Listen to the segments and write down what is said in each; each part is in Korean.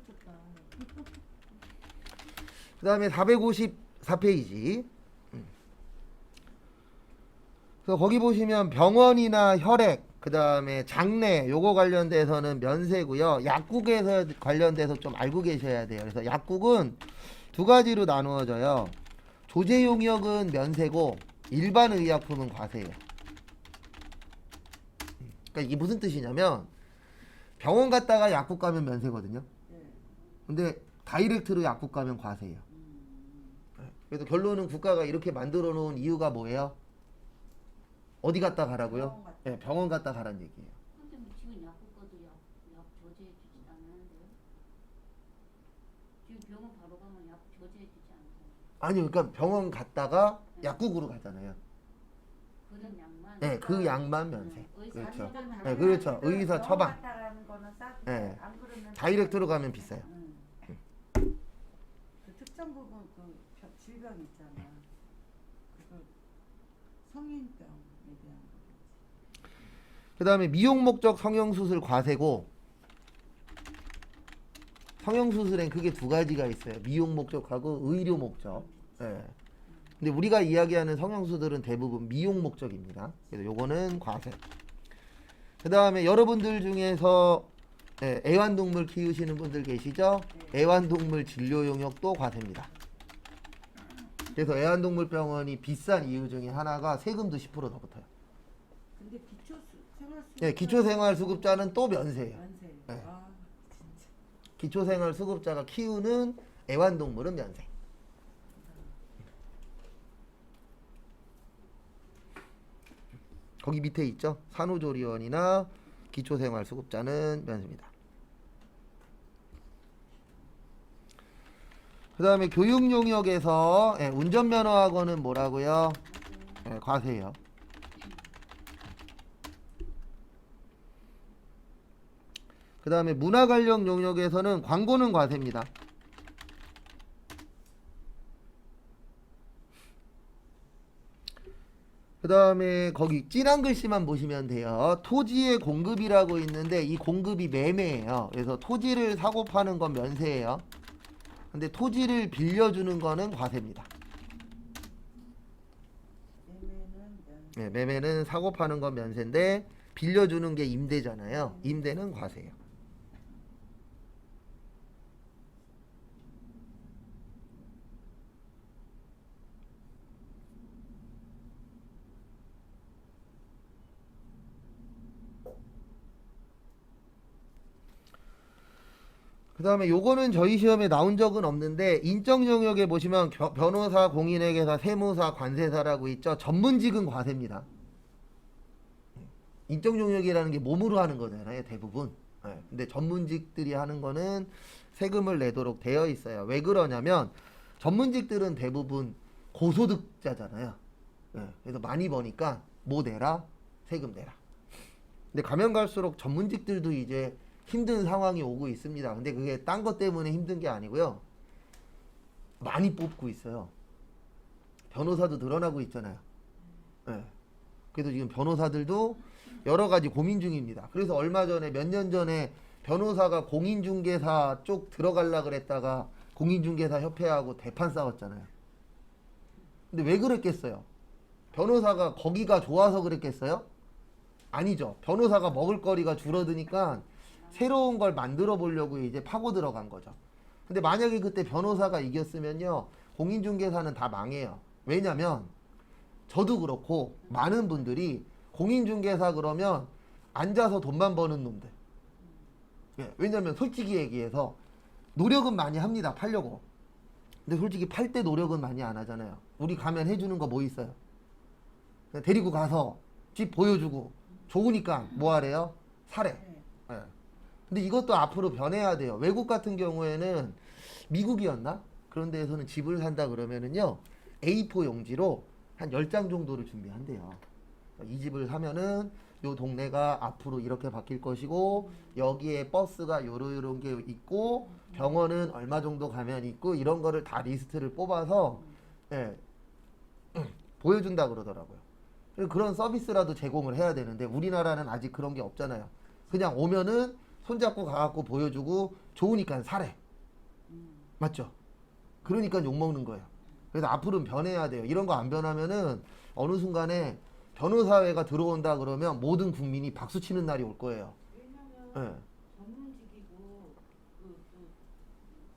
붙였다. 그 다음에 454페이지. 그래서 거기 보시면 병원이나 혈액, 그 다음에 장내, 요거 관련돼서는 면세고요. 약국에서 관련돼서 좀 알고 계셔야 돼요. 그래서 약국은 두 가지로 나누어져요. 조제용역은 면세고 일반 의약품은 과세예요. 그러니까 이게 무슨 뜻이냐면 병원 갔다가 약국 가면 면세거든요. 네. 근데 다이렉트로 약국 가면 과세예요. 그래서 결론은 국가가 이렇게 만들어 놓은 이유가 뭐예요? 어디 갔다 가라고요? 네, 병원 갔다 가라는 얘기예요. 근데 뭐 지금 약국 가도 약 조제해 주지 않는데요? 지금 병원 바로 가면 약 조제해 주지 않잖아요. 아니요, 그러니까 병원 갔다가 약국으로 가잖아요. 그런 약만. 네, 그 약만 면세. 의사 그렇죠. 처방 네, 그렇죠. 의사 처방. 갔다가는 거는 싸고 네. 안 그러면 다이렉트로 가면 비싸요. 그 특정 부분 질병 있잖아. 그거 성인병에 대한 거. 그 다음에 미용 목적 성형수술 과세고, 성형수술엔 그게 두 가지가 있어요. 미용 목적하고 의료 목적. 예. 근데 우리가 이야기하는 성형수술은 대부분 미용 목적입니다. 그래서 요거는 과세. 그 다음에 여러분들 중에서 애완동물 키우시는 분들 계시죠? 애완동물 진료 용역도 과세입니다. 그래서 애완동물 병원이 비싼 이유 중에 하나가 세금도 10%더 붙어요. 근데 생활수급자. 네, 기초생활수급자는 또 면세예요. 면세. 네. 아 진짜. 기초생활수급자가 키우는 애완동물은 면세. 거기 밑에 있죠? 산후조리원이나 기초생활수급자는 면세입니다. 그 다음에 교육용역에서 운전면허학원은 뭐라고요? 과세예요. 그 다음에 문화관련 용역에서는 광고는 과세입니다. 그 다음에 거기 진한 글씨만 보시면 돼요. 토지의 공급이라고 있는데 이 공급이 매매예요. 그래서 토지를 사고 파는 건 면세예요. 근데 토지를 빌려주는 거는 과세입니다. 네, 매매는 사고 파는 건 면세인데 빌려주는 게 임대잖아요. 임대는 과세예요. 그 다음에 요거는 저희 시험에 나온 적은 없는데 인적 영역에 보시면 변호사, 공인회계사, 세무사, 관세사라고 있죠. 전문직은 과세입니다. 인적 영역이라는 게 몸으로 하는 거잖아요, 대부분. 근데 전문직들이 하는 거는 세금을 내도록 되어 있어요. 왜 그러냐면 전문직들은 대부분 고소득자잖아요. 그래서 많이 버니까 뭐 내라? 세금 내라. 근데 가면 갈수록 전문직들도 이제 힘든 상황이 오고 있습니다. 근데 그게 딴 것 때문에 힘든 게 아니고요. 많이 뽑고 있어요. 변호사도 늘어나고 있잖아요. 그래서 지금 변호사들도 여러 가지 고민 중입니다. 그래서 얼마 전에 몇 년 전에 변호사가 공인중개사 쪽 들어가려 그랬다가 공인중개사 협회하고 대판 싸웠잖아요. 근데 왜 그랬겠어요? 변호사가 거기가 좋아서 그랬겠어요? 아니죠. 변호사가 먹을 거리가 줄어드니까 새로운 걸 만들어 보려고 이제 파고 들어간 거죠. 근데 만약에 그때 변호사가 이겼으면요, 공인중개사는 다 망해요. 왜냐면 저도 그렇고 많은 분들이 공인중개사 그러면 앉아서 돈만 버는 놈들. 왜냐면 솔직히 얘기해서 노력은 많이 합니다, 팔려고. 근데 솔직히 팔 때 노력은 많이 안 하잖아요. 우리 가면 해주는 거 뭐 있어요? 그냥 데리고 가서 집 보여주고 좋으니까 뭐 하래요? 사래. 근데 이것도 앞으로 변해야 돼요. 외국 같은 경우에는 미국이었나? 그런 데에서는 집을 산다 그러면은요, A4 용지로 한 10장 정도를 준비한대요. 이 집을 사면은 요 동네가 앞으로 이렇게 바뀔 것이고 여기에 버스가 요런 게 있고 병원은 얼마 정도 가면 있고 이런 거를 다 리스트를 뽑아서 보여준다 그러더라고요. 그런 서비스라도 제공을 해야 되는데 우리나라는 아직 그런 게 없잖아요. 그냥 오면은 손잡고 가갖고 보여주고 좋으니까 사래. 맞죠? 그러니까 욕먹는 거예요. 그래서 앞으로는 변해야 돼요. 이런 거 안 변하면은 어느 순간에 변호사회가 들어온다 그러면 모든 국민이 박수 치는 날이 올 거예요. 왜냐면 예. 전문직이고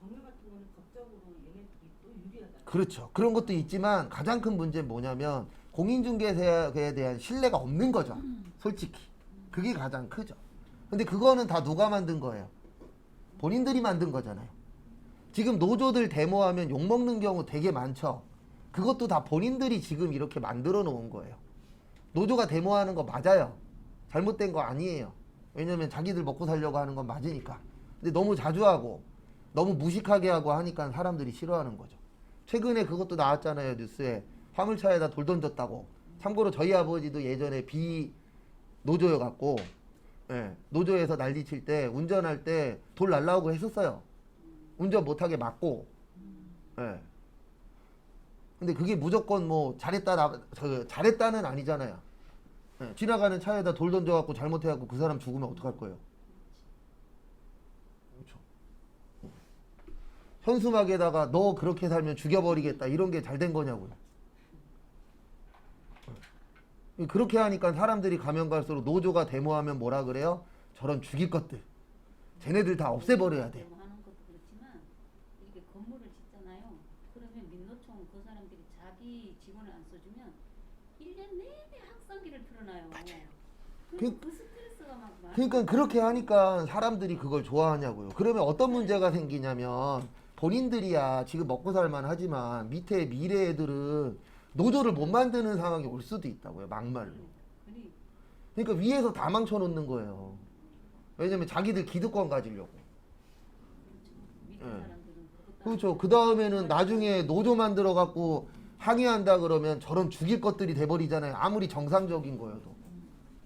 법률 같은 거는 법적으로 얘네들이 또 유리하다. 그렇죠. 그런 것도 있지만 가장 큰 문제는 뭐냐면 공인중개사에 대한 신뢰가 없는 거죠. 솔직히. 그게 가장 크죠. 근데 그거는 다 누가 만든 거예요? 본인들이 만든 거잖아요. 지금 노조들 데모하면 욕먹는 경우 되게 많죠. 그것도 다 본인들이 지금 이렇게 만들어 놓은 거예요. 노조가 데모하는 거 맞아요. 잘못된 거 아니에요. 왜냐면 자기들 먹고 살려고 하는 건 맞으니까. 근데 너무 자주 하고 너무 무식하게 하고 하니까 사람들이 싫어하는 거죠. 최근에 그것도 나왔잖아요. 뉴스에. 화물차에다 돌 던졌다고. 참고로 저희 아버지도 예전에 비노조여갖고 노조에서 난리칠 때 운전할 때 돌 날라오고 했었어요. 운전 못하게 막고. 예. 근데 그게 무조건 뭐 잘했다는 아니잖아요. 예. 지나가는 차에다 돌 던져갖고 잘못해갖고 그 사람 죽으면 어떡할 거예요? 그렇죠. 현수막에다가 너 그렇게 살면 죽여버리겠다 이런 게 잘 된 거냐고요. 예. 그렇게 하니까 사람들이 가면 갈수록 노조가 데모하면 뭐라 그래요? 저런 죽일 것들. 쟤네들 다 없애버려야 돼. 하는 것도 그렇지만 이렇게 건물을 짓잖아요. 그러면 민노총 그 사람들이 자기 직원을 안 써주면 1년 내내 학상기를 틀어놔요. 그 스트레스가 막 많아. 그러니까 그렇게 하니까 사람들이 그걸 좋아하냐고요. 그러면 어떤 문제가 생기냐면 본인들이야 지금 먹고 살만 하지만 밑에 미래 애들은 노조를 못 만드는 상황이 올 수도 있다고요. 막말로. 그러니까 위에서 다 망쳐놓는 거예요. 왜냐면 자기들 기득권 가지려고. 밑에 예. 사람들은 그것도 그렇죠. 그 다음에는 나중에 노조 만들어 갖고 항의한다 그러면 저런 죽일 것들이 돼버리잖아요. 아무리 정상적인 거여도.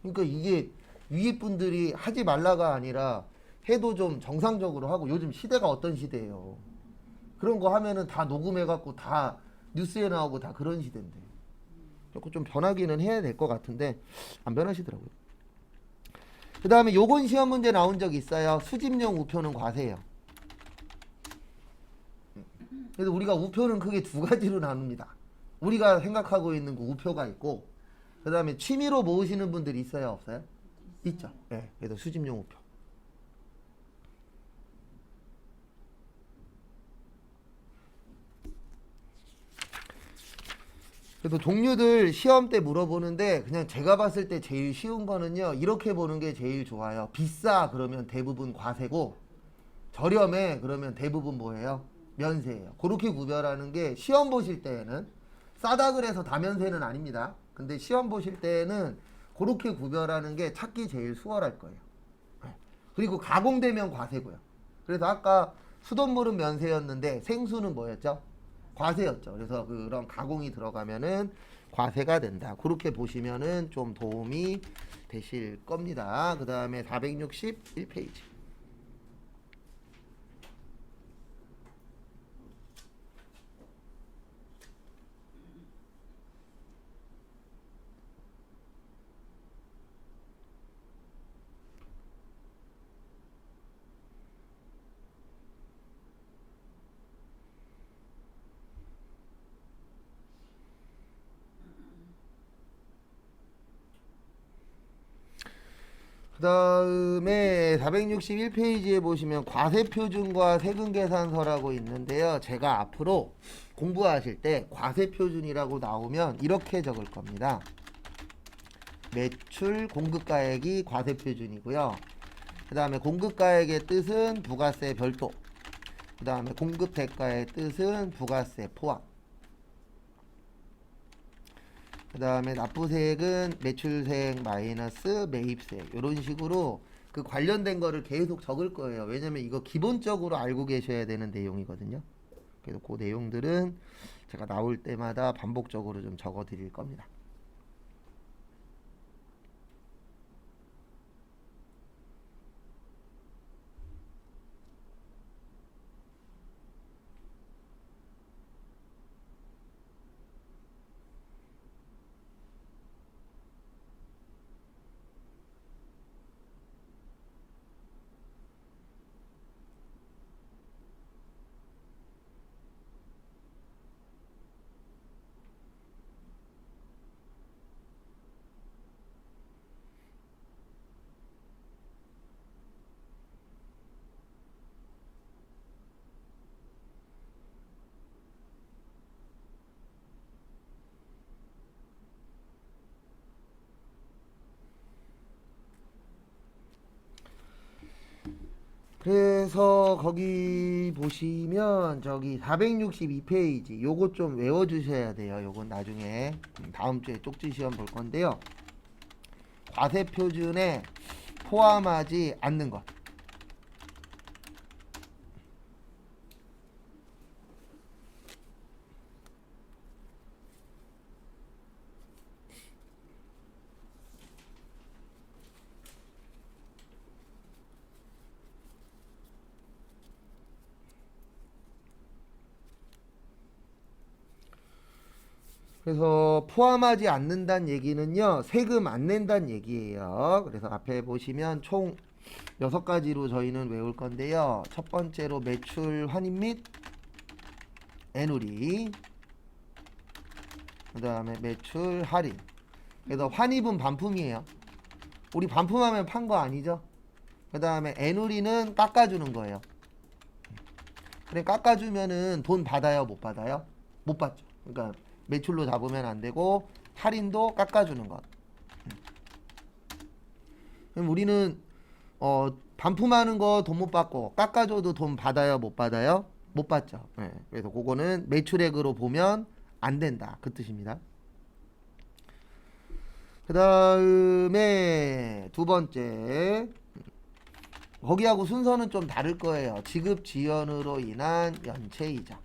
그러니까 이게 위에 분들이 하지 말라가 아니라 해도 좀 정상적으로 하고 요즘 시대가 어떤 시대예요. 그런 거 하면은 다 녹음해 갖고 다 뉴스에 나오고 다 그런 시대인데. 그래서 좀 변하기는 해야 될 것 같은데 안 변하시더라고요. 그 다음에 요건 시험 문제 나온 적 있어요. 수집용 우표는 과세예요. 그래서 우리가 우표는 크게 두 가지로 나눕니다. 우리가 생각하고 있는 그 우표가 있고 그 다음에 취미로 모으시는 분들이 있어요? 없어요? 있죠. 네, 그래서 수집용 우표. 그래서 종류들 시험 때 물어보는데 그냥 제가 봤을 때 제일 쉬운 거는요. 이렇게 보는 게 제일 좋아요. 비싸 그러면 대부분 과세고 저렴해 그러면 대부분 뭐예요? 면세예요. 그렇게 구별하는 게 시험 보실 때에는 싸다 그래서 다 면세는 아닙니다. 근데 시험 보실 때에는 그렇게 구별하는 게 찾기 제일 수월할 거예요. 그리고 가공되면 과세고요. 그래서 아까 수돗물은 면세였는데 생수는 뭐였죠? 과세였죠. 그래서 그런 가공이 들어가면은 과세가 된다. 그렇게 보시면은 좀 도움이 되실 겁니다. 그 다음에 461페이지. 그 다음에 461페이지에 보시면 과세표준과 세금계산서라고 있는데요. 제가 앞으로 공부하실 때 과세표준이라고 나오면 이렇게 적을 겁니다. 매출 공급가액이 과세표준이고요. 그 다음에 공급가액의 뜻은 부가세 별도. 그 다음에 공급대가의 뜻은 부가세 포함. 그 다음에 납부세액은 매출세액 마이너스 매입세액 이런 식으로 그 관련된 거를 계속 적을 거예요. 왜냐면 이거 기본적으로 알고 계셔야 되는 내용이거든요. 그래서 그 내용들은 제가 나올 때마다 반복적으로 좀 적어 드릴 겁니다. 그래서 거기 보시면 저기 462페이지 요거 좀 외워주셔야 돼요. 요건 나중에 다음 주에 쪽지 시험 볼 건데요. 과세 표준에 포함하지 않는 것. 그래서 포함하지 않는다는 얘기는요, 세금 안 낸다는 얘기예요. 그래서 앞에 보시면 총 6가지로 저희는 외울 건데요. 첫 번째로 매출 환입 및 애누리, 그 다음에 매출 할인. 그래서 환입은 반품이에요. 우리 반품하면 판 거 아니죠? 그 다음에 애누리는 깎아주는 거예요. 그래, 깎아주면은 돈 받아요, 못 받아요? 못 받죠. 그러니까 매출로 잡으면 안 되고 할인도 깎아주는 것. 그럼 우리는 반품하는 거 돈 못 받고 깎아줘도 돈 받아요, 못 받아요? 못 받죠. 네. 그래서 그거는 매출액으로 보면 안 된다, 그 뜻입니다. 그 다음에 두 번째, 거기하고 순서는 좀 다를 거예요. 지급 지연으로 인한 연체이자.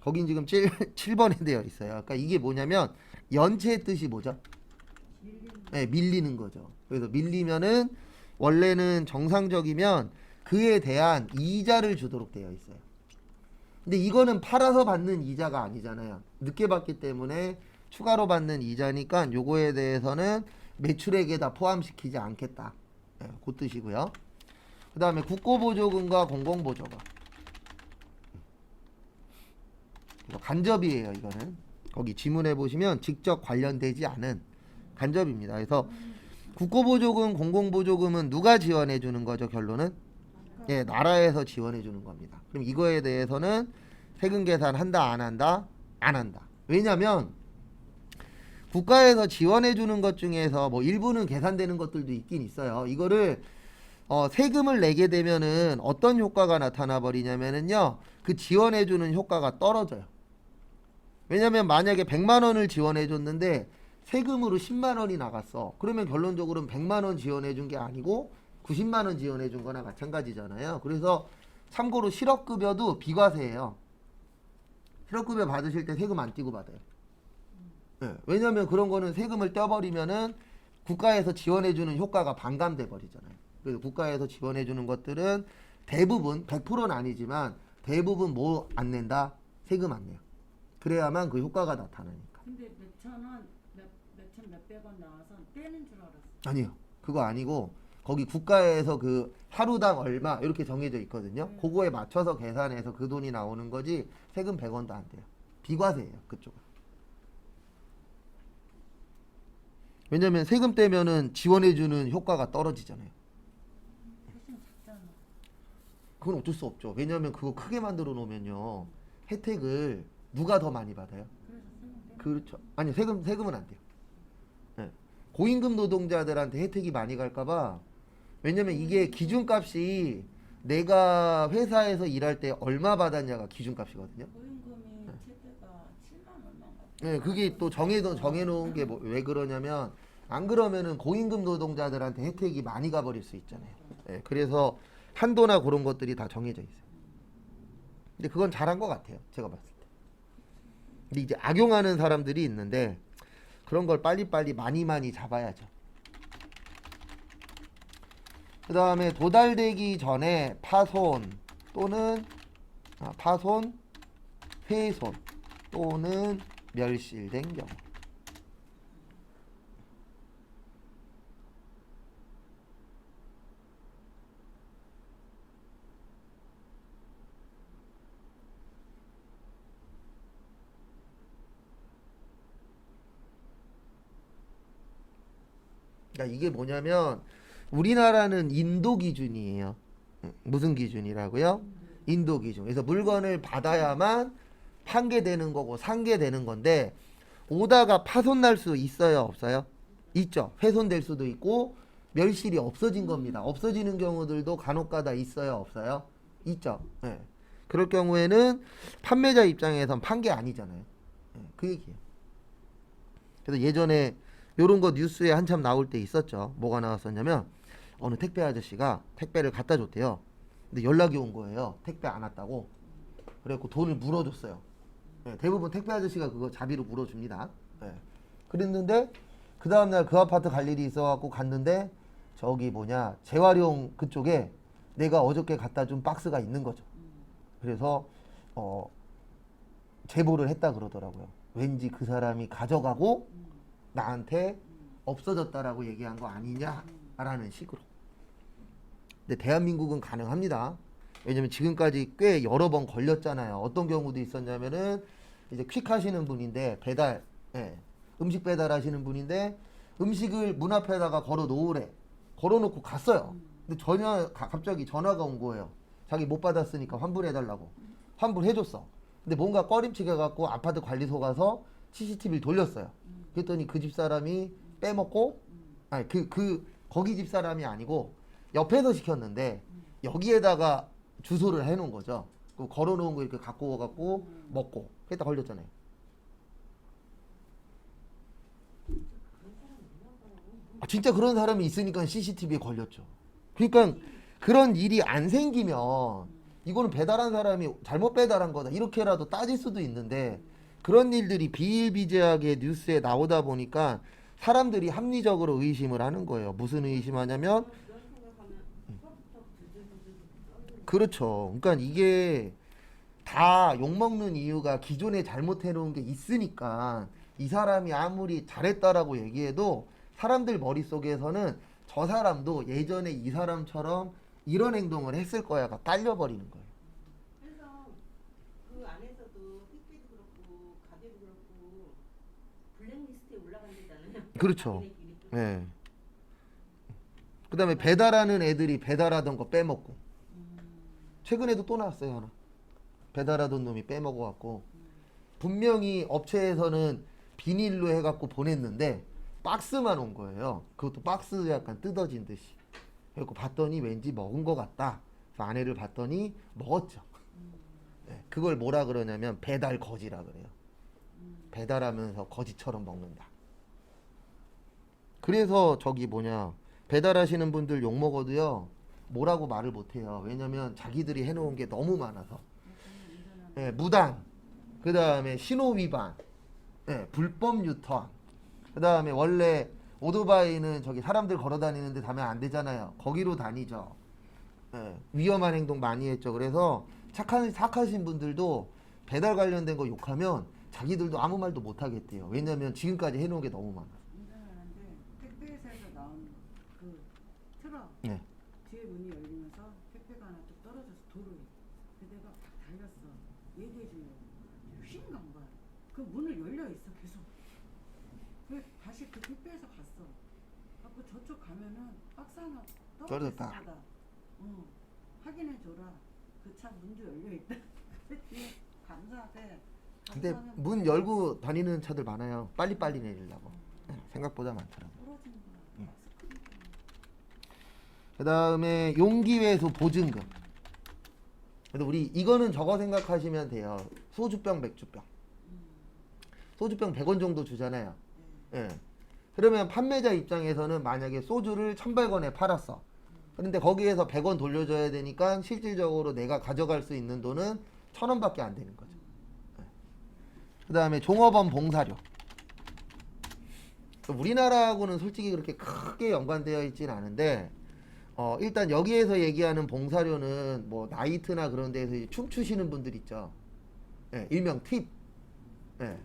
거긴 지금 7번에 되어 있어요. 그러니까 이게 뭐냐면 연체의 뜻이 뭐죠? 네, 밀리는 거죠. 그래서 밀리면은 원래는 정상적이면 그에 대한 이자를 주도록 되어 있어요. 근데 이거는 팔아서 받는 이자가 아니잖아요. 늦게 받기 때문에 추가로 받는 이자니까 요거에 대해서는 매출액에다 포함시키지 않겠다. 네, 그 뜻이고요. 그 다음에 국고보조금과 공공보조금. 간접이에요. 이거는 거기 지문에 보시면 직접 관련되지 않은 간접입니다. 그래서 국고보조금, 공공보조금은 누가 지원해 주는 거죠? 결론은 예, 나라에서 지원해 주는 겁니다. 그럼 이거에 대해서는 세금 계산 한다, 안 한다? 안 한다. 왜냐면 국가에서 지원해 주는 것 중에서 뭐 일부는 계산되는 것들도 있긴 있어요. 이거를 세금을 내게 되면은 어떤 효과가 나타나 버리냐면은요, 그 지원해 주는 효과가 떨어져요. 왜냐면 만약에 100만 원을 지원해 줬는데 세금으로 10만 원이 나갔어. 그러면 결론적으로는 100만 원 지원해 준 게 아니고 90만 원 지원해 준 거나 마찬가지잖아요. 그래서 참고로 실업급여도 비과세예요. 실업급여 받으실 때 세금 안 떼고 받아요. 네, 왜냐면 그런 거는 세금을 떼버리면은 국가에서 지원해 주는 효과가 반감돼 버리잖아요. 그래서 국가에서 지원해 주는 것들은 대부분 100%는 아니지만 대부분 뭐 안 낸다? 세금 안 내요. 그래야만 그 효과가 나타나니까. 근데 몇천 원, 몇천 몇백 원 나와서 떼는 줄 알았어. 아니요. 그거 아니고 거기 국가에서 그 하루당 얼마 이렇게 정해져 있거든요. 그거에 맞춰서 계산해서 그 돈이 나오는 거지 세금 100원도 안 돼요. 비과세예요. 그쪽은. 왜냐면 세금 떼면은 지원해주는 효과가 떨어지잖아요. 훨씬 작잖아. 그건 어쩔 수 없죠. 왜냐면 그거 크게 만들어 놓으면요, 혜택을 누가 더 많이 받아요? 그래서 세금 떼. 그렇죠. 아니 세금은 안 돼요. 네. 고임금 노동자들한테 혜택이 많이 갈까봐. 왜냐면 이게 기준값이 내가 회사에서 일할 때 얼마 받았냐가 기준값이거든요. 보험금이 최대가 7만 얼마인가. 네, 그게 또 정해놓은 게 왜 그러냐면 안 그러면은 고임금 노동자들한테 혜택이 많이 가버릴 수 있잖아요. 네, 그래서 한도나 그런 것들이 다 정해져 있어요. 근데 그건 잘한 것 같아요. 제가 봤을 때. 근데 이제 악용하는 사람들이 있는데 그런 걸 빨리빨리 많이 잡아야죠. 그 다음에 도달되기 전에 파손 또는 파손, 훼손 또는 멸실된 경우. 그러니까 이게 뭐냐면 우리나라는 인도 기준이에요. 무슨 기준이라고요? 인도 기준. 그래서 물건을 받아야만 판게되는 거고 상게되는 건데 오다가 파손 날 수 있어요, 없어요? 있죠. 훼손될 수도 있고 멸실이 없어진 겁니다. 없어지는 경우들도 간혹가다 있어요, 없어요? 있죠. 예. 그럴 경우에는 판매자 입장에선 판 게 아니잖아요. 예, 그 얘기예요. 그래서 예전에 요런 거 뉴스에 한참 나올 때 있었죠. 뭐가 나왔었냐면 어느 택배 아저씨가 택배를 갖다 줬대요. 근데 연락이 온 거예요. 택배 안 왔다고. 그래갖고 돈을 물어줬어요. 예, 대부분 택배 아저씨가 그거 자비로 물어줍니다. 예. 그랬는데 그 다음날 그 아파트 갈 일이 있어갖고 갔는데 저기 뭐냐 재활용 그쪽에 내가 어저께 갖다 준 박스가 있는 거죠. 그래서 제보를 했다 그러더라고요. 왠지 그 사람이 가져가고 나한테 없어졌다라고 얘기한 거 아니냐라는 식으로. 근데 대한민국은 가능합니다. 왜냐면 지금까지 꽤 여러 번 걸렸잖아요. 어떤 경우도 있었냐면은 이제 퀵 하시는 분인데 배달, 예, 음식 배달하시는 분인데 음식을 문 앞에다가 걸어 놓으래. 걸어 놓고 갔어요. 근데 갑자기 전화가 온 거예요. 자기 못 받았으니까 환불해달라고. 환불해줬어. 근데 뭔가 꺼림칙해 갖고 아파트 관리소 가서 CCTV를 돌렸어요. 그랬더니 그 집사람이 빼먹고, 아니 거기 집사람이 아니고 옆에서 시켰는데 여기에다가 주소를 해놓은 거죠. 그 걸어놓은 거 이렇게 갖고 와갖고 먹고 그랬다 걸렸잖아요. 진짜 그런 사람이 있으니까 CCTV에 걸렸죠. 그러니까 그런 일이 안 생기면 이거는 배달한 사람이 잘못 배달한 거다 이렇게라도 따질 수도 있는데 그런 일들이 비일비재하게 뉴스에 나오다 보니까 사람들이 합리적으로 의심을 하는 거예요. 무슨 의심하냐면 그렇죠. 그러니까 이게 다 욕먹는 이유가 기존에 잘못해놓은 게 있으니까 이 사람이 아무리 잘했다라고 얘기해도 사람들 머릿속에서는 저 사람도 예전에 이 사람처럼 이런 행동을 했을 거야가 깔려버리는 거예요. 그래서 그 안에서도 택배도 그렇고 가게도 그렇고 블랙리스트에 올라간다잖아요. 그렇죠. 네. 그 다음에 배달하는 애들이 배달하던 거 빼먹고 최근에도 또 나왔어요 하나. 배달하던 놈이 빼먹어갖고 분명히 업체에서는 비닐로 해갖고 보냈는데 박스만 온 거예요. 그것도 박스 약간 뜯어진 듯이. 그래갖고 봤더니 왠지 먹은 것 같다. 그래서 아내를 봤더니 먹었죠. 네, 그걸 뭐라 그러냐면 배달 거지라 그래요. 배달하면서 거지처럼 먹는다. 그래서 저기 뭐냐 배달하시는 분들 욕 먹어도요 뭐라고 말을 못해요. 왜냐면 자기들이 해놓은 게 너무 많아서. 네, 무단, 그 다음에 신호 위반, 네, 불법 유턴, 그 다음에 원래 오토바이는 저기 사람들 걸어 다니는데 다면 안 되잖아요. 거기로 다니죠. 네, 위험한 행동 많이 했죠. 그래서 착하신 분들도 배달 관련된 거 욕하면 자기들도 아무 말도 못 하겠대요. 왜냐면 지금까지 해놓은 게 너무 많아. 운전하는데 택배에서 나온 그 트럭 네. 뒤에 문이 열리면서 택배가 하나 뚝 떨어져서 도로에. 그 내가 딱 달렸어. 얘기해 주려고. 휙 간 거야. 그 문을 열려 있어 계속. 그 다시 그 택배에서 갔어. 갖고 저쪽 가면은 박스 하나 떨어졌다. 떨어졌다. 확인해 줘라. 그 차 문도 열려 있다. 그랬더니 감사하게. 근데 감사하면 문 열고 다니는 차들 많아요. 빨리빨리 내리려고. 네, 생각보다 많더라고. 떨어진 거야. 스크린. 그 다음에 용기회수 보증금. 그래서 우리 이거는 저거 생각하시면 돼요. 소주병, 맥주병. 소주병 100원 정도 주잖아요. 예. 그러면 판매자 입장에서는 만약에 소주를 1,100원에 팔았어. 그런데 거기에서 100원 돌려줘야 되니까 실질적으로 내가 가져갈 수 있는 돈은 1,000원밖에 안 되는 거죠. 예. 그 다음에 종업원 봉사료. 우리나라하고는 솔직히 그렇게 크게 연관되어 있지는 않은데 일단 여기에서 얘기하는 봉사료는 뭐 나이트나 그런 데서 이제 춤추시는 분들 있죠. 예, 일명 팁. 예.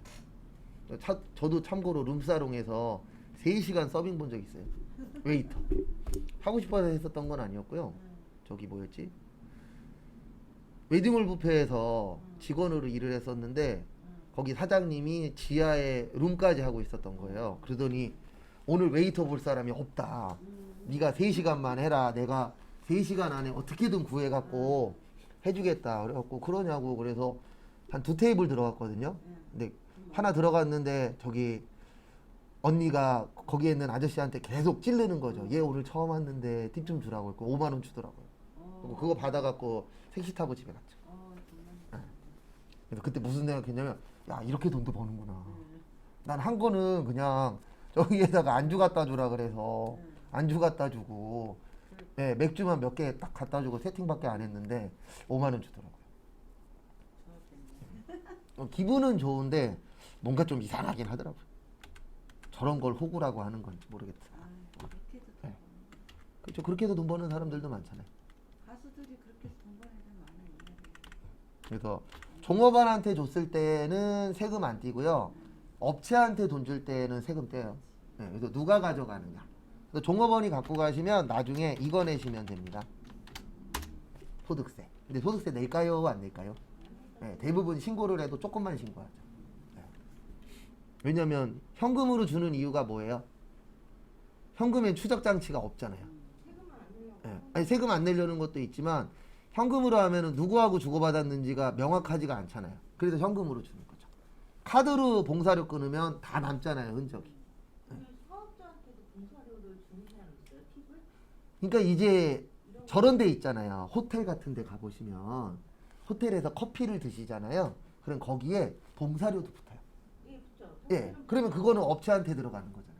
저도 참고로 룸사롱에서 3시간 서빙 본 적 있어요. 웨이터. 하고 싶어서 했었던 건 아니었고요. 저기 뭐였지? 웨딩홀 뷔페에서 직원으로 일을 했었는데 거기 사장님이 지하에 룸까지 하고 있었던 거예요. 그러더니 오늘 웨이터 볼 사람이 없다. 네가 3시간만 해라. 내가 3시간 안에 어떻게든 구해갖고 해주겠다. 그래갖고 그러냐고 그래서 한 2테이블 들어갔거든요. 근데 하나 들어갔는데 저기 언니가 거기에 있는 아저씨한테 계속 찌르는 거죠. 얘 오늘 처음 왔는데 팁 좀 주라고 했고 5만 원 주더라고요. 그리고 그거 받아갖고 택시 타고 집에 갔죠. 정말. 그래서 그때 무슨 생각했냐면 야 이렇게 돈도 버는구나. 네. 난 한 거는 그냥 저기에다가 안주 갖다 주라 그래서 네. 안주 갖다 주고 예, 맥주만 몇 개 딱 갖다 주고 세팅밖에 안 했는데 5만 원 주더라고요. 좋았겠네. 기분은 좋은데 뭔가 좀 이상하긴 하더라고요. 저런 걸 호구라고 하는 건지 모르겠어요. 그렇게 해도 돈 네. 버는 그렇죠. 그렇게 해서 돈 버는 사람들도 많잖아요. 가수들이 그렇게 해서 돈 버는 애들 많아요. 옛날에. 그래서 종업원한테 줬을 때는 세금 안 떼고요. 업체한테 돈 줄 때는 세금 떼요. 네, 그래서 누가 가져가느냐. 그래서 종업원이 갖고 가시면 나중에 이거 내시면 됩니다. 소득세. 근데 소득세 낼까요? 안 낼까요? 네, 대부분 신고를 해도 조금만 신고하죠. 네. 왜냐면 현금으로 주는 이유가 뭐예요? 현금엔 추적 장치가 없잖아요. 세금을 안 내려고. 예. 아니 세금 안 내려는 것도 있지만 현금으로 하면은 누구하고 주고받았는지가 명확하지가 않잖아요. 그래서 현금으로 주는 거죠. 카드로 봉사료 끊으면 다 남잖아요, 흔적이. 그러면 사업자한테도 봉사료를 주는 사람 있어요? 팁을? 그러니까 이제 이런 거. 저런 데 있잖아요. 호텔 같은 데 가보시면 호텔에서 커피를 드시잖아요. 그럼 거기에 봉사료도 붙어요. 예, 그렇죠. 예. 그러면 그거는 업체한테 들어가는 거잖아요.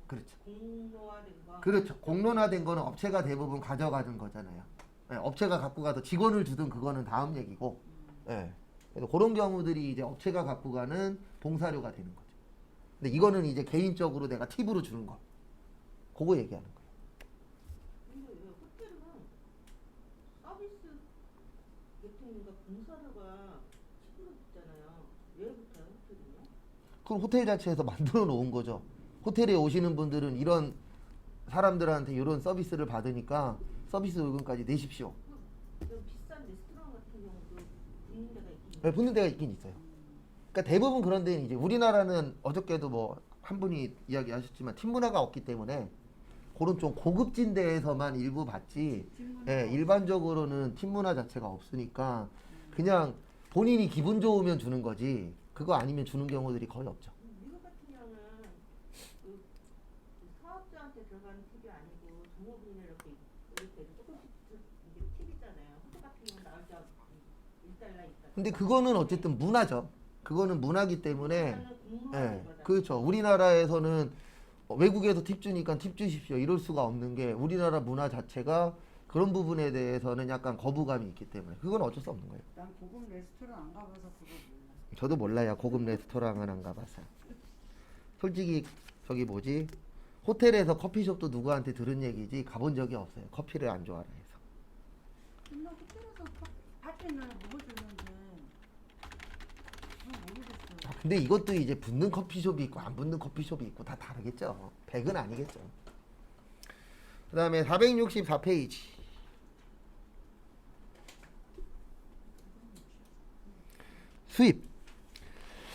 그렇죠. 공로화된 거. 그렇죠. 공론화된 거는 업체가 대부분 가져가는 거잖아요. 예, 업체가 갖고 가서 직원을 주든 그거는 다음 얘기고. 예. 그래서 그런 경우들이 이제 업체가 갖고 가는 봉사료가 되는 거죠. 근데 이거는 이제 개인적으로 내가 팁으로 주는 거. 그거 얘기하는 거예요. 근데 왜 호텔은 서비스 계통인가 봉사료가 10% 붙잖아요. 왜 붙어요, 호텔은요? 그럼 호텔 자체에서 만들어 놓은 거죠. 호텔에 오시는 분들은 이런 사람들한테 이런 서비스를 받으니까 서비스 요금까지 내십시오. 좀 비싼 레스토랑 같은 경우도 붙는 데가 있긴 네, 붙는 데가 있긴 있어요. 그러니까 대부분 그런 데는 이제 우리나라는 어저께도 뭐 한 분이 이야기하셨지만 팀 문화가 없기 때문에 그런 좀 고급진 데에서만 일부 받지 예, 일반적으로는 팀 문화 자체가 없으니까 그냥 본인이 기분 좋으면 주는 거지 그거 아니면 주는 경우들이 거의 없죠. 미국 같은 경우는 그 사업자한테 들어가는 팁이 아니고 종업원이 이렇게 조금씩 이게 팁이잖아요. 호텔 같은 경우는 나올 때 1달러 있다. 근데 그거는 어쨌든 문화죠. 그거는 문화기 때문에 예, 예, 그렇죠. 우리나라에서는 외국에서 팁 주니까 팁 주십시오 이럴 수가 없는 게 우리나라 문화 자체가 그런 부분에 대해서는 약간 거부감이 있기 때문에 그건 어쩔 수 없는 거예요. 난 고급 레스토랑 안 가봐서 그거 몰라. 저도 몰라요. 고급 레스토랑은 안 가봐서. 솔직히 저기 뭐지? 호텔에서 커피숍도 누구한테 들은 얘기지 가본 적이 없어요. 커피를 안 좋아라 해서. 근데 호텔에서 파티는 먹어주는데 모르겠어요. 근데 이것도 이제 붙는 커피숍이 있고 안 붙는 커피숍이 있고 다 다르겠죠. 100은 아니겠죠. 그 다음에 464페이지. 수입.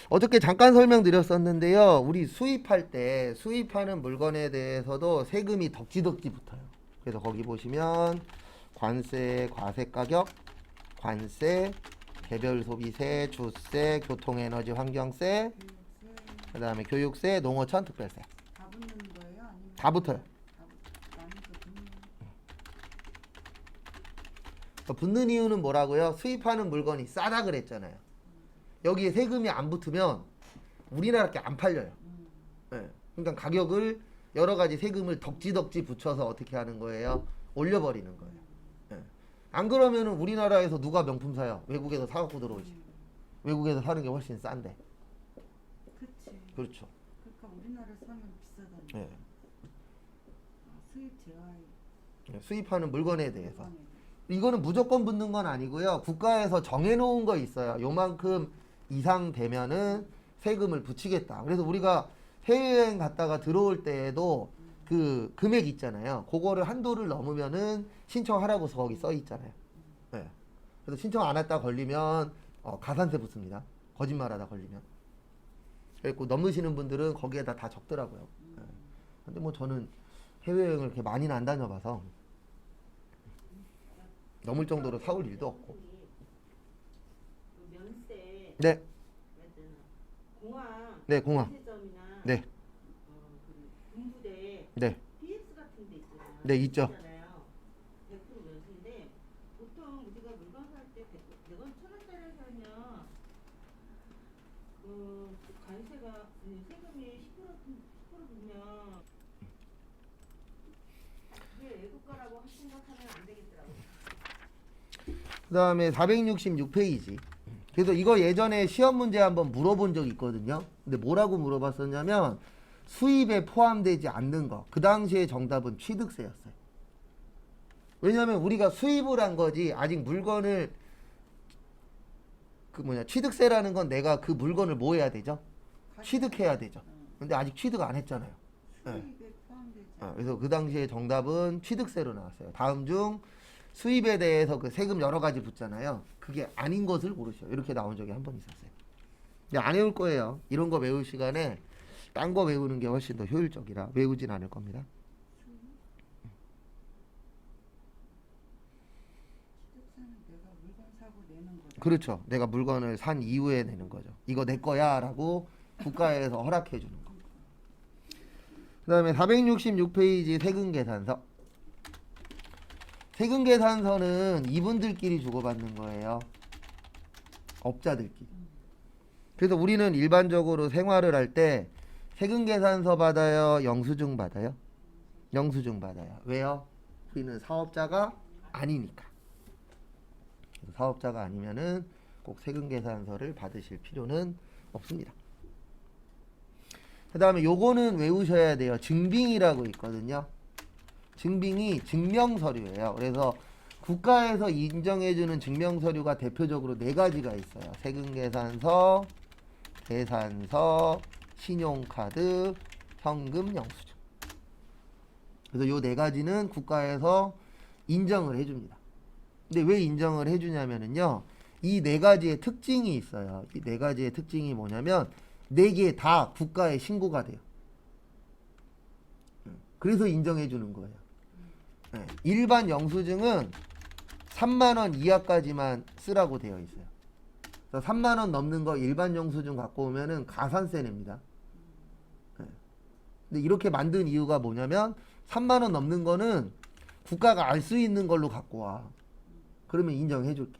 어저께 잠깐 설명드렸었는데요. 우리 수입할 때 수입하는 물건에 대해서도 세금이 덕지덕지 붙어요. 그래서 거기 보시면 관세, 과세가격, 관세, 개별 소비세, 주세, 교통에너지 환경세, 그 다음에 교육세, 농어촌 특별세 다 붙는 거예요? 아니면 다 붙어요. 나눠서 붙는 붙는 이유는 뭐라고요? 수입하는 물건이 싸다 그랬잖아요. 여기에 세금이 안 붙으면 우리나라께 안 팔려요. 예. 그러니까 가격을 여러 가지 세금을 덕지덕지 붙여서 어떻게 하는 거예요? 올려버리는 거예요. 예. 안 그러면은 우리나라에서 누가 명품 사요? 외국에서 사갖고 들어오지. 외국에서 사는 게 훨씬 싼데. 그치. 그렇죠. 그러니까 우리나라 사면 비싸다니. 예. 수입 제한. 예, 수입하는 물건에 대해서. 이거는 무조건 붙는 건 아니고요. 국가에서 정해놓은 거 있어요. 요만큼 이상 되면은 세금을 붙이겠다. 그래서 우리가 해외여행 갔다가 들어올 때에도 그 금액 있잖아요. 그거를 한도를 넘으면은 신청하라고 거기 써 있잖아요. 네. 그래서 신청 안 했다 걸리면 가산세 붙습니다. 거짓말하다 걸리면. 그리고 넘으시는 분들은 거기에다 다 적더라고요. 네. 근데 뭐 저는 해외여행을 그렇게 많이는 안 다녀봐서 넘을 정도로 사올 일도 없고. 그 면세 네, 공항 네, 공항. 면세점이나 네, 네. BS 같은 데 있잖아요. 네, 있죠. 100% 면세인데 보통 우리가 물건 살 때 100원, 1,000원짜리 사면 그 관세가 세금이 10% 보면 그게 외국가라고 생각하면 안 되겠더라고요. 그 다음에 466페이지. 그래서 이거 예전에 시험 문제 한번 물어본 적 있거든요. 근데 뭐라고 물어봤었냐면 수입에 포함되지 않는 거. 그 당시에 정답은 취득세였어요. 왜냐하면 우리가 수입을 한 거지 아직 물건을 취득세라는 건 내가 그 물건을 뭐 해야 되죠? 취득해야 되죠. 근데 아직 취득 안 했잖아요. 수입에 포함되지 그래서 그 당시에 정답은 취득세로 나왔어요. 다음 중 수입에 대해서 그 세금 여러 가지 붙잖아요. 그게 아닌 것을 고르시오. 이렇게 나온 적이 한 번 있었어요. 근데 안 외울 거예요. 이런 거 외울 시간에 딴 거 외우는 게 훨씬 더 효율적이라 외우진 않을 겁니다. 취득세는 내가 물건 사고 내는 거다. 그렇죠. 내가 물건을 산 이후에 내는 거죠. 이거 내 거야 라고 국가에서 허락해 주는 거. 그 다음에 466페이지 세금계산서. 세금계산서는 이분들끼리 주고받는 거예요. 업자들끼리. 그래서 우리는 일반적으로 생활을 할 때 세금계산서 받아요? 영수증 받아요? 영수증 받아요. 왜요? 우리는 사업자가 아니니까. 사업자가 아니면은 꼭 세금계산서를 받으실 필요는 없습니다. 그 다음에 요거는 외우셔야 돼요. 증빙이라고 있거든요. 증빙이 증명서류예요. 그래서 국가에서 인정해주는 증명서류가 대표적으로 4가지가 있어요. 세금계산서, 계산서, 신용카드, 현금 영수증. 그래서 요 4가지는 국가에서 인정을 해줍니다. 근데 왜 인정을 해주냐면은요, 이 4가지의 특징이 있어요. 이 4가지의 특징이 뭐냐면 4개 다 국가에 신고가 돼요. 그래서 인정해주는 거예요. 일반 영수증은 3만원 이하까지만 쓰라고 되어 있어요. 그래서 3만원 넘는 거 일반 영수증 갖고 오면은 가산세 냅니다. 근데 이렇게 만든 이유가 뭐냐면 3만원 넘는 거는 국가가 알 수 있는 걸로 갖고 와. 그러면 인정해 줄게.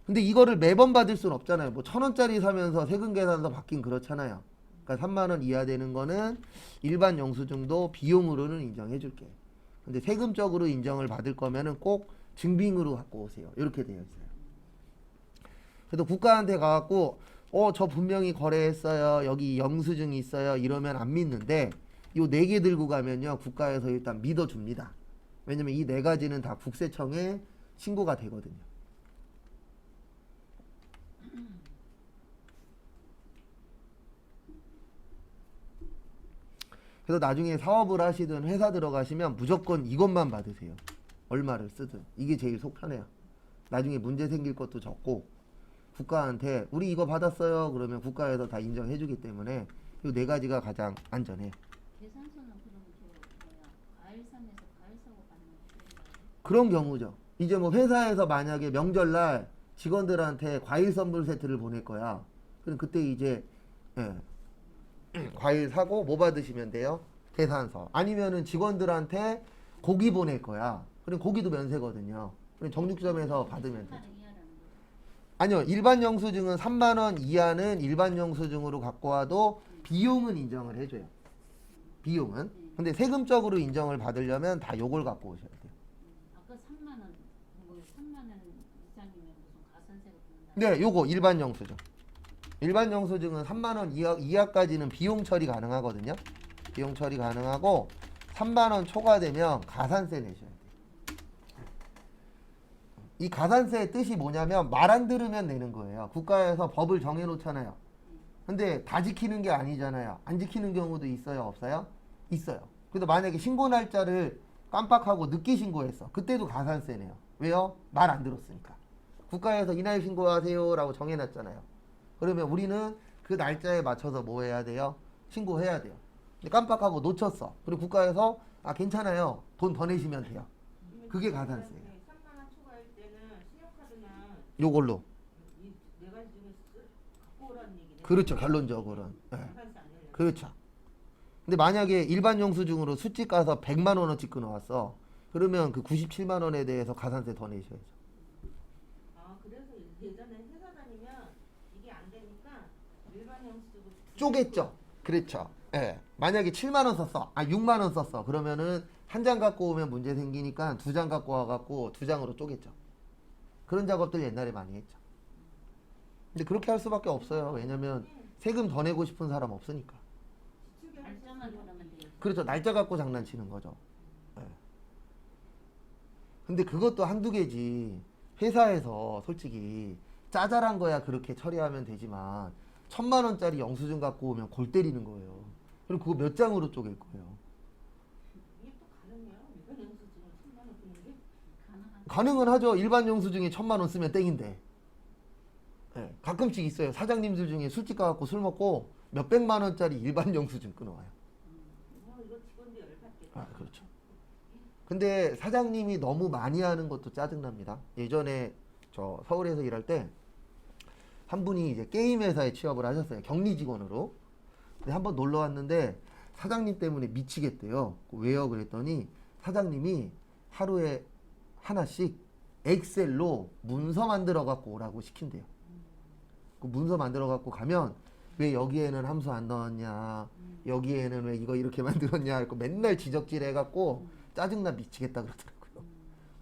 근데 이거를 매번 받을 수는 없잖아요. 뭐 1,000원짜리 사면서 세금계산서 받긴 그렇잖아요. 그러니까 3만원 이하 되는 거는 일반 영수증도 비용으로는 인정해 줄게. 근데 세금적으로 인정을 받을 거면은 꼭 증빙으로 갖고 오세요. 이렇게 되어 있어요. 그래서 국가한테 가갖고 저 분명히 거래했어요. 여기 영수증이 있어요. 이러면 안 믿는데 요 4개 들고 가면요. 국가에서 일단 믿어줍니다. 왜냐면 이 4가지는 다 국세청에 신고가 되거든요. 그래서 나중에 사업을 하시든 회사 들어가시면 무조건 이것만 받으세요. 얼마를 쓰든. 이게 제일 속 편해요. 나중에 문제 생길 것도 적고 국가한테 우리 이거 받았어요. 그러면 국가에서 다 인정해 주기 때문에 이 4가지가 가장 안전해요. 계산서는 그러면 저 뭐야 과일상에서 과일 사고 받는 거 그런 경우죠. 이제 뭐 회사에서 만약에 명절날 직원들한테 과일 선물 세트를 보낼 거야. 그럼 그때 이제 과일 사고 뭐 받으시면 돼요? 계산서. 아니면은 직원들한테 고기 보낼 거야. 그럼 고기도 면세거든요. 그럼 정육점에서 받으면 되죠. 아니요. 일반 영수증은 3만원 이하는 일반 영수증으로 갖고 와도 비용은 인정을 해줘요. 비용은. 근데 세금적으로 인정을 받으려면 다 요걸 갖고 오셔야 돼요. 아까 3만 원, 뭐 3만 원 이상이면 무슨 가산세가 붙는다. 네, 요거 일반 영수증. 일반 영수증은 3만원 이하까지는 비용 처리 가능하거든요. 비용 처리 가능하고 3만원 초과되면 가산세 내셔야 돼요. 이 가산세의 뜻이 뭐냐면 말 안 들으면 내는 거예요. 국가에서 법을 정해놓잖아요. 근데 다 지키는 게 아니잖아요. 안 지키는 경우도 있어요? 없어요? 있어요. 그래서 만약에 신고 날짜를 깜빡하고 늦게 신고했어. 그때도 가산세 내요. 왜요? 말 안 들었으니까. 국가에서 이날 신고하세요 라고 정해놨잖아요. 그러면 우리는 그 날짜에 맞춰서 뭐 해야 돼요? 신고해야 돼요. 근데 깜빡하고 놓쳤어. 그리고 국가에서 괜찮아요. 돈 더 내시면 돼요. 그게 가산세예요. 3만 원 초과할 때는 신용카드나 요걸로. 이 4가지 중에 갖고 오라는 얘기네. 그렇죠. 결론적으로는. 네. 가산세 안 내려고. 그렇죠. 근데 만약에 일반 영수증으로 술집 가서 100만 원어치 끊어왔어. 그러면 그 97만 원에 대해서 가산세 더 내셔야죠. 아 그래서 예전에 회사 다니면 이게 안 되니까 일반 영수증으로 쪼갰죠. 그렇죠. 예. 만약에 7만 원 썼어. 6만 원 썼어. 그러면은 한 장 갖고 오면 문제 생기니까 2장 갖고 와갖고 2장으로 쪼갰죠. 그런 작업들 옛날에 많이 했죠. 근데 그렇게 할 수밖에 없어요. 왜냐면 세금 더 내고 싶은 사람 없으니까. 지출이 할 날짜만 돌아면 돼요. 그렇죠. 날짜 갖고 장난치는 거죠. 예. 근데 그것도 한두 개지. 회사에서 솔직히 짜잘한 거야 그렇게 처리하면 되지만 1,000만 원짜리 영수증 갖고 오면 골 때리는 거예요. 그럼 그거 몇 장으로 쪼갤 거예요. 이게 또 가능해요? 일반 영수증을 1000만 원 쓰는 게? 가능한. 가능은 하죠. 일반 영수증에 1,000만 원 쓰면 땡인데. 예, 가끔씩 있어요. 사장님들 중에 술집 가갖고 술 먹고 몇백만 원짜리 일반 영수증 끊어와요. 이거 직원들 열받겠다. 그렇죠. 근데 사장님이 너무 많이 하는 것도 짜증납니다. 예전에 저 서울에서 일할 때 한 분이 이제 게임 회사에 취업을 하셨어요. 격리 직원으로. 근데 한번 놀러 왔는데 사장님 때문에 미치겠대요. 왜요? 그랬더니 사장님이 하루에 하나씩 엑셀로 문서 만들어 갖고 오라고 시킨대요. 그 문서 만들어 갖고 가면 왜 여기에는 함수 안 넣었냐, 여기에는 왜 이거 이렇게 만들었냐 하고 맨날 지적질 해갖고 짜증나 미치겠다 그러더라고요.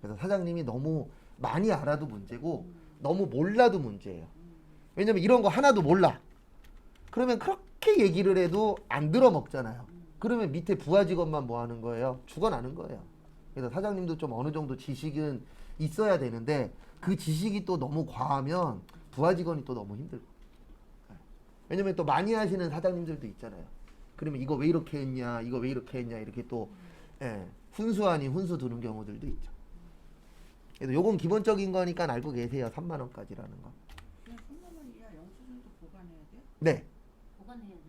그래서 사장님이 너무 많이 알아도 문제고 너무 몰라도 문제예요. 왜냐면 이런 거 하나도 몰라. 그러면 그렇게 얘기를 해도 안 들어 먹잖아요. 그러면 밑에 부하 직원만 뭐 하는 거예요? 죽어나는 거예요. 그래서 사장님도 좀 어느 정도 지식은 있어야 되는데 그 지식이 또 너무 과하면 부하 직원이 또 너무 힘들고. 왜냐면 또 많이 하시는 사장님들도 있잖아요. 그러면 이거 왜 이렇게 했냐, 이거 왜 이렇게 했냐 이렇게 또 훈수 아닌 훈수 두는 경우들도 있죠. 그래서 요건 기본적인 거니까 알고 계세요. 3만 원까지라는 거. 그냥 3만 원 이하 영수증도 보관해야 돼요? 네. 보관해야 돼요.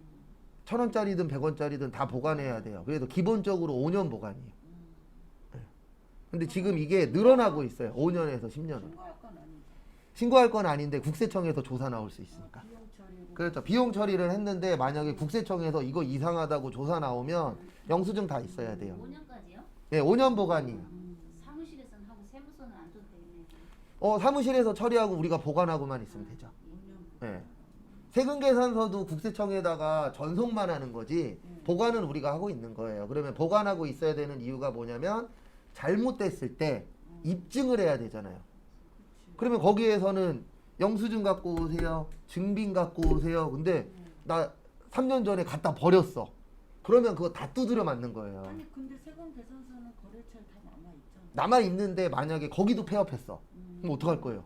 1,000원짜리든 100원짜리든 다 보관해야 돼요. 그래서 기본적으로 5년 보관이에요. 근데 지금 이게 늘어나고 있어요. 5년에서 10년으로. 신고할 건 아니죠. 신고할 건 아닌데 국세청에서 조사 나올 수 있으니까. 비용 처리고. 그렇죠. 비용 처리를 했는데 만약에 국세청에서 이거 이상하다고 조사 나오면 영수증 다 있어야 돼요. 5년까지요? 네, 5년 보관이에요. 사무실에서는 하고 세무서는 안 줘도 되겠네요. 사무실에서 처리하고 우리가 보관하고만 있으면 되죠. 5년. 네. 세금 계산서도 국세청에다가 전송만 하는 거지 보관은 우리가 하고 있는 거예요. 그러면 보관하고 있어야 되는 이유가 뭐냐면 잘못됐을 때 입증을 해야 되잖아요. 그러면 거기에서는 영수증 갖고 오세요. 증빙 갖고 오세요. 근데 나 3년 전에 갖다 버렸어. 그러면 그거 다 두드려 맞는 거예요. 아니 근데 세금 계산서는 거래처에 다 남아 있잖아. 남아 있는데 만약에 거기도 폐업했어. 그럼 어떡할 거예요?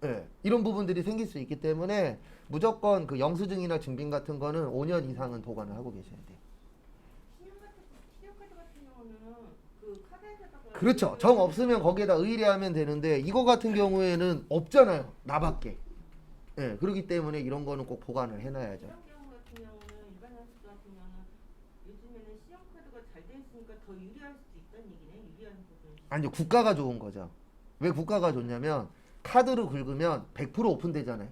예, 이런 부분들이 생길 수 있기 때문에 무조건 그 영수증이나 증빙 같은 거는 5년 이상은 보관을 하고 계셔야 돼요. 신용카드 같은 경우는 그 카드에다가 그렇죠. 정 없으면 거기에다 의뢰하면 되는데 이거 같은 경우에는 없잖아요. 나밖에. 예, 그렇기 때문에 이런 거는 꼭 보관을 해놔야죠. 이런 경우 같은 경우는 일반 영수증 같은 경우는 요즘에는 신용카드가 잘 돼 있으니까 더 유리할 수도 있다는 얘기네. 유리한 부분. 아니요, 국가가 좋은 거죠. 왜 국가가 좋냐면 카드로 긁으면 100% 오픈되잖아요.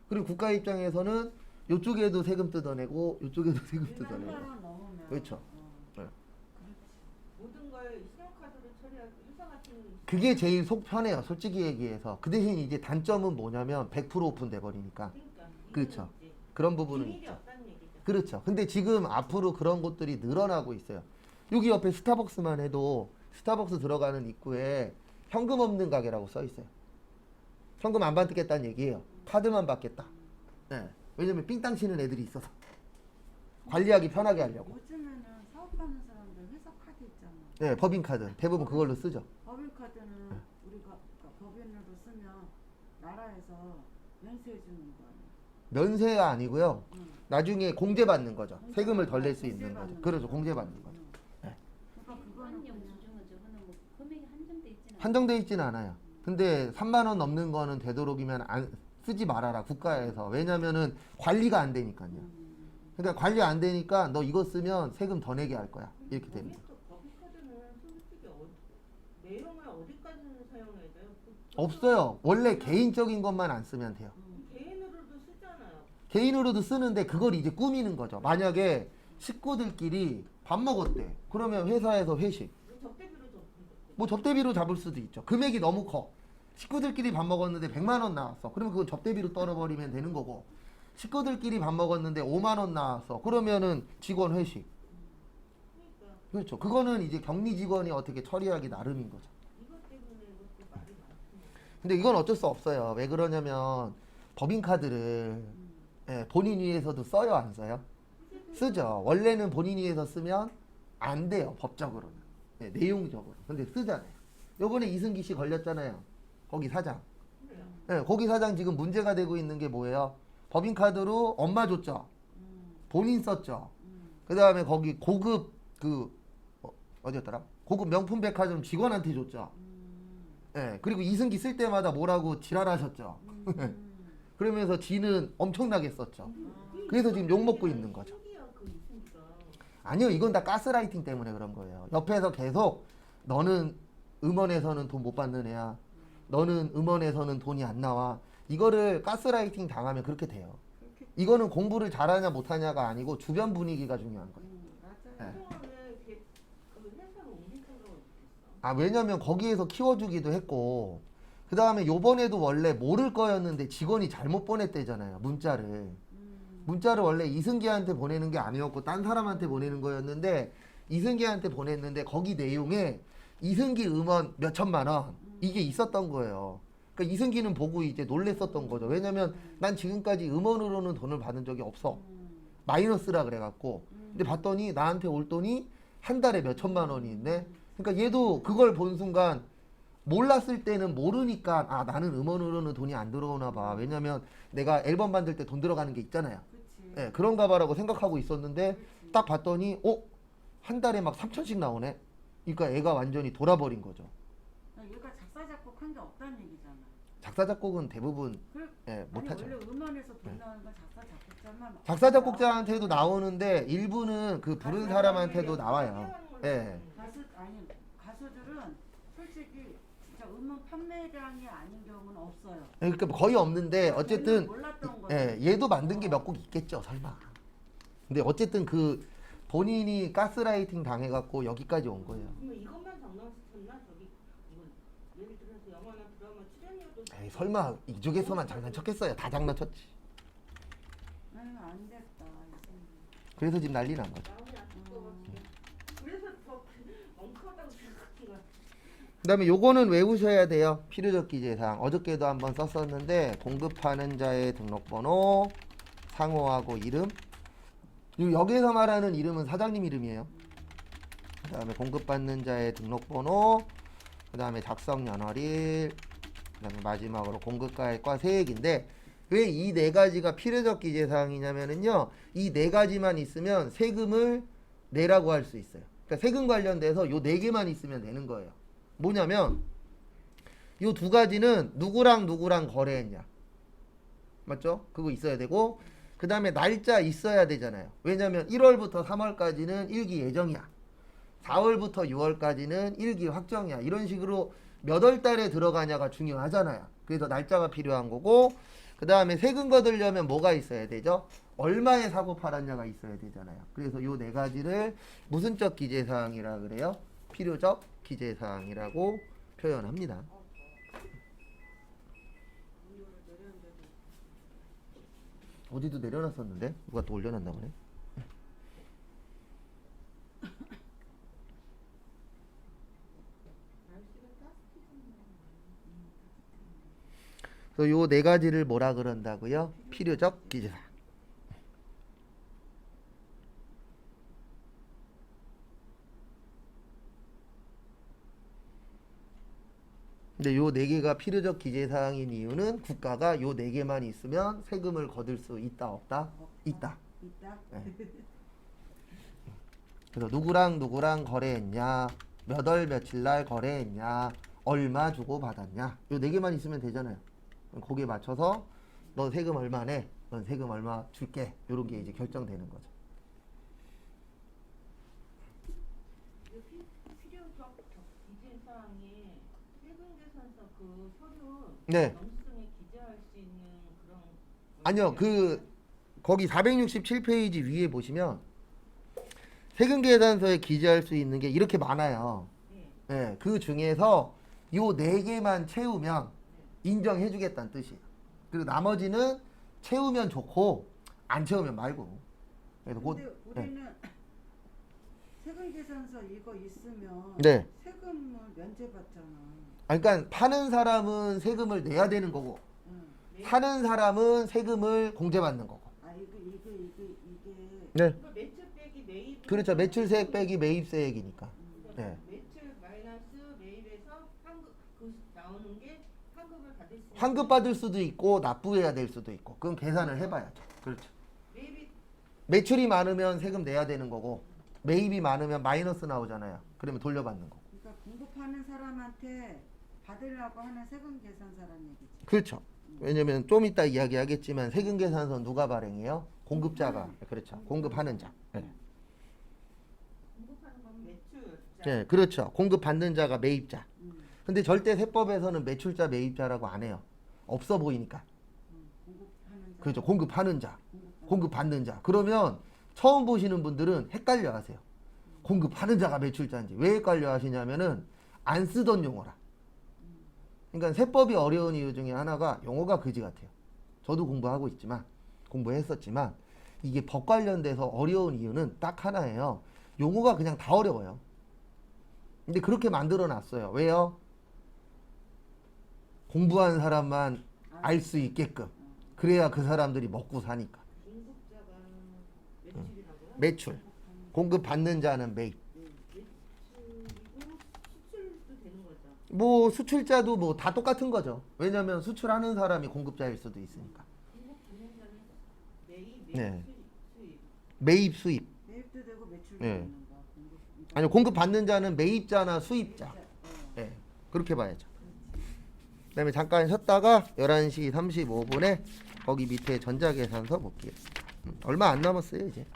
그리고 국가 입장에서는 이쪽에도 세금 뜯어내고 이쪽에도 세금 3만 뜯어내고. 원 넘으면. 그렇죠. 네. 그렇지. 모든 걸 신용카드로 처리하고 회사 같은 그게 제일 속 편해요. 솔직히 얘기해서. 그 대신 이제 단점은 뭐냐면 100% 오픈돼 버리니까. 그러니까 그렇죠. 이제 그런 부분은 비밀이 있죠. 없다는 얘기죠. 그렇죠. 근데 지금 앞으로 그런 곳들이 늘어나고 있어요. 여기 옆에 스타벅스만 해도 스타벅스 들어가는 입구에 현금 없는 가게라고 써 있어요. 현금 안 받겠다는 얘기예요. 카드만 받겠다. 네. 왜냐면 삥땅 치는 애들이 있어서. 관리하기 편하게 하려고. 요즘에는 사업하는 사람들 회사 카드 있잖아. 네, 법인카드. 대부분 그걸로 쓰죠. 법인카드는 우리가 그러니까 법인으로 쓰면 나라에서 면세해 주는 거 아니야. 면세가 아니고요. 응. 나중에 공제받는 거죠. 세금을 덜 낼 수 있는 공제받는 거죠. 그렇죠. 거죠. 공제받는 거죠. 응. 네. 그러니까 그거는 일반 그냥 영수증은 저거는 뭐 금액이 한정돼 있지는 않아요. 한정돼 있지는 않아요. 근데 3만 원 넘는 거는 되도록이면 안 쓰지 말아라 국가에서. 왜냐면은 관리가 안 되니까요. 그러니까 관리 안 되니까 너 이거 쓰면 세금 더 내게 할 거야. 이렇게 되는 거죠. 법인카드는 솔직히 내용을 어디까지는 사용해야 돼요? 없어요. 원래 개인적인 것만 안 쓰면 돼요. 개인으로도 쓰잖아요. 개인으로도 쓰는데 그걸 이제 꾸미는 거죠. 만약에 식구들끼리 밥 먹었대. 그러면 회사에서 회식. 접대비로 좀 뭐 접대비로 잡을 수도 있죠. 금액이 너무 커. 식구들끼리 밥 먹었는데 100만 원 나왔어. 그러면 그건 접대비로 떨어버리면 되는 거고. 식구들끼리 밥 먹었는데 5만 원 나왔어. 그러면은 직원 회식. 그러니까 그렇죠. 그거는 이제 격리 직원이 어떻게 처리하기 나름인 거죠. 이것 때문에 이것도 말이 많습니다. 근데 이건 어쩔 수 없어요. 왜 그러냐면 법인카드를 본인 위해서도 써요, 안 써요? 쓰죠. 원래는 본인 위해서 쓰면 안 돼요, 법적으로는. 내용적으로. 근데 쓰잖아요. 요번에 이승기 씨 걸렸잖아요. 거기 사장. 그래요. 거기 사장 지금 문제가 되고 있는 게 뭐예요? 법인카드로 엄마 줬죠. 본인 썼죠. 그 다음에 거기 고급 어디였더라? 고급 명품 백화점 직원한테 줬죠. 그리고 이승기 쓸 때마다 뭐라고 지랄하셨죠. 그러면서 지는 엄청나게 썼죠. 그래서 지금 욕먹고 있는 거죠. 신기해요, 그 이승기가. 아니요, 이건 다 가스라이팅 때문에 그런 거예요. 옆에서 계속 너는 음원에서는 돈 못 받는 애야. 너는 음원에서는 돈이 안 나와. 이거를 가스라이팅 당하면 그렇게 돼요. 이거는 공부를 잘하냐 못하냐가 아니고 주변 분위기가 중요한 거예요. 맞아요. 그동안에 이렇게 그 회사로 옮길 생각은 없겠어. 아, 왜냐면 거기에서 키워주기도 했고, 그 다음에 요번에도 원래 모를 거였는데 직원이 잘못 보냈대잖아요, 문자를. 문자를 원래 이승기한테 보내는 게 아니었고 딴 사람한테 보내는 거였는데 이승기한테 보냈는데 거기 내용에 이승기 음원 몇 천만 원 이게 있었던 거예요. 그러니까 이승기는 보고 이제 놀랬었던 거죠. 왜냐면 난 지금까지 음원으로는 돈을 받은 적이 없어. 마이너스라 그래갖고. 근데 봤더니 나한테 올 돈이 한 달에 몇 천만 원이 있네. 그러니까 얘도 그걸 본 순간 몰랐을 때는 모르니까 아, 나는 음원으로는 돈이 안 들어오나 봐. 왜냐면 내가 앨범 만들 때 돈 들어가는 게 있잖아요. 그치. 그런가 봐라고 생각하고 있었는데 딱 봤더니 한 달에 막 3천씩 나오네. 그러니까 애가 완전히 돌아버린 거죠. 얘가 작사 작곡한 게 없다는 얘기잖아. 작사 작곡은 대부분 아니, 못하죠. 원래 음원에서 돈 나오는 건 작사 작곡자만. 작사 작곡자한테도 나오는데 일부는 그 부른 사람한테도 나와요. 가수들은 솔직히 진짜 음원 판매량이 아닌 경우는 없어요. 그러니까 거의 없는데 어쨌든 몰랐던 거죠. 얘도 만든 게 몇 곡 있겠죠, 설마. 근데 어쨌든 그 본인이 가스라이팅 당해갖고 여기까지 온 거예요. 그러면 이것만 장난쳤나? 저기 이건 예를 들어서 영화나 드라마 출연료도 에이, 설마 이쪽에서만 장난쳤겠어요. 다 장난쳤지. 아유 안 됐다. 이제. 그래서 지금 난리 난 거죠. 마음이 아플 것 같아. 그래서 더 엉큼하다고 생각한 거야. 그 다음에 요거는 외우셔야 돼요. 필요적 기재사항. 어저께도 한번 썼었는데 공급하는 자의 등록번호, 상호하고 이름. 여기에서 말하는 이름은 사장님 이름이에요. 그 다음에 공급받는 자의 등록번호, 그 다음에 작성 연월일, 그 다음에 마지막으로 공급가액과 세액인데 왜 이 네 가지가 필요적 기재사항이냐면은요, 이 네 가지만 있으면 세금을 내라고 할 수 있어요. 그러니까 세금 관련돼서 요 네 개만 있으면 되는 거예요. 뭐냐면 요 두 가지는 누구랑 누구랑 거래했냐, 맞죠? 그거 있어야 되고, 그 다음에 날짜 있어야 되잖아요. 왜냐면 1월부터 3월까지는 일기 예정이야, 4월부터 6월까지는 일기 확정이야. 이런 식으로 몇 월 달에 들어가냐가 중요하잖아요. 그래서 날짜가 필요한 거고, 그 다음에 세금 거두려면 뭐가 있어야 되죠? 얼마에 사고 팔았냐가 있어야 되잖아요. 그래서 요 네 가지를 무슨적 기재사항이라 그래요? 필요적 기재사항이라고 표현합니다. 어디도 내려놨었는데 누가 또 올려놨나 보네. 그래서 요 네 가지를 뭐라 그런다고요? 필요적 기재사항. 근데 요 네 개가 필요적 기재사항인 이유는 국가가 요 네 개만 있으면 세금을 거둘 수 있다 없다? 있다. 있다. 네. 그래서 누구랑 누구랑 거래했냐, 몇 월 며칠 날 거래했냐, 얼마 주고 받았냐, 요 네 개만 있으면 되잖아요. 거기에 맞춰서 너 세금 얼마 내, 넌 세금 얼마 줄게, 요런 게 이제 결정되는 거죠. 필요적 기재 사항에 세금계산서 그 서류 네. 영수증에 기재할 수 있는 그런 아니요, 거기 467페이지 위에 보시면 세금 계산서에 기재할 수 있는 게 이렇게 많아요. 네. 예, 그 중에서 요 4개만 채우면 인정해 주겠다는 뜻이에요. 그리고 나머지는 채우면 좋고 안 채우면 말고. 그래서 곧 근데 우리는 세금 계산서 이거 있으면 네. 세금을 면제받잖아. 그러니까 파는 사람은 세금을 내야 되는 거고 응. 사는 사람은 세금을 공제받는 거고. 아 이게 네. 그러니까 매출 빼기 매입. 그렇죠. 매출세액 빼기 매입세액이니까. 네. 매출 마이너스 매입에서 환급 그 나오는 게 환급을 받을 수. 환급 받을 수도 있고 납부해야 될 수도 있고. 그건 계산을 해봐야죠. 그렇죠. 매입이 매출이 많으면 세금 내야 되는 거고 매입이 많으면 마이너스 나오잖아요. 그러면 돌려받는 거고. 그러니까 공급하는 사람한테 받으려고 하는 세금 계산서라는 얘기지. 그렇죠. 왜냐면 좀 이따 이야기하겠지만 세금 계산서 누가 발행해요? 공급자가. 그렇죠. 공급하는 자. 네. 공급하는 건 매출. 네, 그렇죠. 공급받는 자가 매입자. 음, 근데 절대 세법에서는 매출자 매입자라고 안 해요. 없어 보이니까. 공급하는 자. 그렇죠. 공급하는 자, 공급하는 공급받는 자. 그러면 처음 보시는 분들은 헷갈려 하세요. 공급하는 자가 매출자인지. 왜 헷갈려 하시냐면은 안 쓰던 용어라. 그러니까 세법이 어려운 이유 중에 하나가 용어가 그지 같아요. 저도 공부하고 있지만 공부했었지만 이게 법 관련돼서 어려운 이유는 딱 하나예요. 용어가 그냥 다 어려워요. 근데 그렇게 만들어 놨어요. 왜요? 공부한 사람만 알 수 있게끔. 그래야 그 사람들이 먹고 사니까. 공급자가 매출이라고요? 매출. 공급받는 자는 매입. 매출이고 수출도 되는 거죠. 뭐 수출자도 뭐 다 똑같은 거죠. 왜냐면 수출하는 사람이 공급자일 수도 있으니까. 공급받는 자는 매입, 네. 수입. 매입 수입. 매입도 되고 매출도 네. 되는 거야. 공급. 그러니까 아니 공급받는 자는 매입자나 수입자. 어. 예. 그렇게 봐야죠. 그다음에 잠깐 쉬었다가 11시 35분에 거기 밑에 전자계산서 볼게요. 얼마 안 남았어요, 이제.